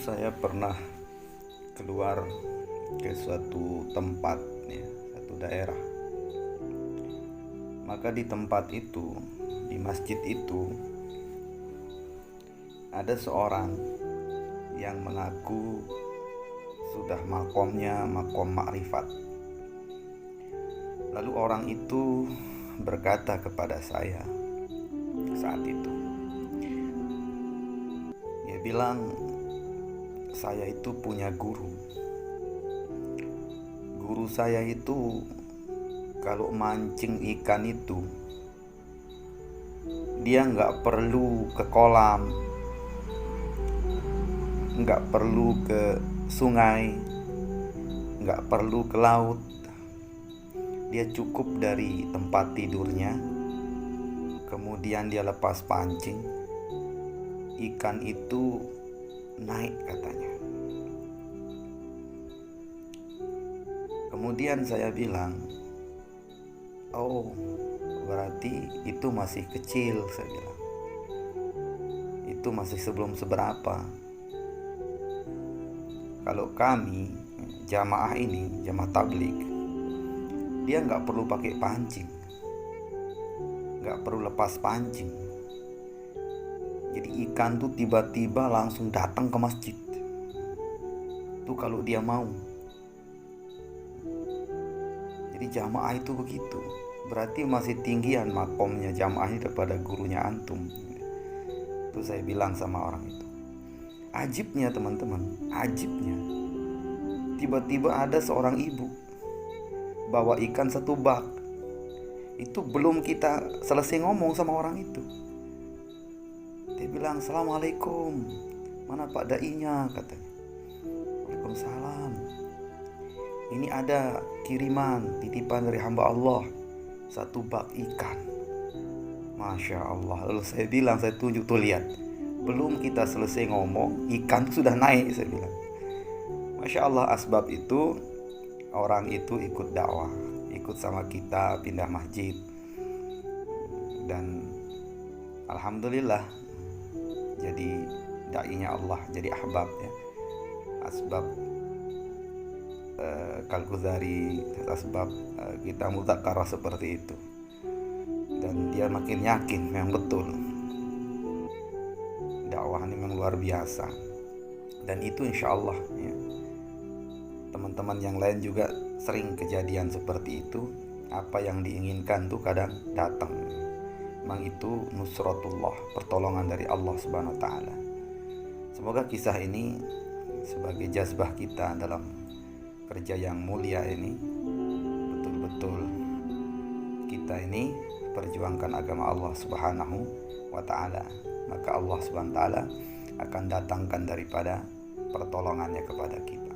saya pernah keluar ke suatu tempat, ya, satu daerah. Maka di tempat itu, di masjid itu, ada seorang yang mengaku sudah makomnya makom ma'rifat. Lalu orang itu berkata kepada saya saat itu, dia bilang, saya itu punya guru. Guru saya itu kalau mancing ikan itu dia nggak perlu ke kolam, nggak perlu ke sungai, nggak perlu ke laut. Dia cukup dari tempat tidurnya, kemudian dia lepas pancing, ikan itu naik katanya. Kemudian saya bilang, oh berarti itu masih kecil, saya bilang. Itu masih sebelum seberapa. Kalau kami, jamaah ini, jamaah tablik, dia nggak perlu pakai pancing, nggak perlu lepas pancing. Jadi ikan tuh tiba-tiba langsung datang ke masjid. Itu kalau dia mau. Jadi jamaah itu begitu. Berarti masih tinggian makomnya jamaah ini daripada gurunya antum. Itu saya bilang sama orang itu. Ajibnya teman-teman, ajibnya. Tiba-tiba ada seorang ibu bawa ikan satu bak. Itu belum kita selesai ngomong sama orang itu, dia bilang, "Assalamualaikum, mana Pak Dai-nya?" katanya. "Waalaikumsalam. Ini ada kiriman, titipan dari hamba Allah, satu bak ikan." Masya Allah. Lalu saya bilang, saya tunjuk, tuh lihat, belum kita selesai ngomong, ikan sudah naik, saya bilang. Masya Allah, asbab itu orang itu ikut dakwah, ikut sama kita pindah masjid. Dan alhamdulillah jadi da'inya Allah, jadi ahbab, ya. Asbab Kal-Ghazali, asbab kita mudzakarah seperti itu. Dan dia makin yakin memang betul dakwah ini memang luar biasa. Dan itu insya Allah, ya, teman-teman yang lain juga sering kejadian seperti itu. Apa yang diinginkan tuh kadang datang. Memang itu nusratullah, pertolongan dari Allah Subhanahu wa taala. Semoga kisah ini sebagai jazbah kita dalam kerja yang mulia ini, betul-betul kita ini perjuangkan agama Allah Subhanahu wa taala. Maka Allah Subhanahu wa taala akan datangkan daripada pertolongannya kepada kita.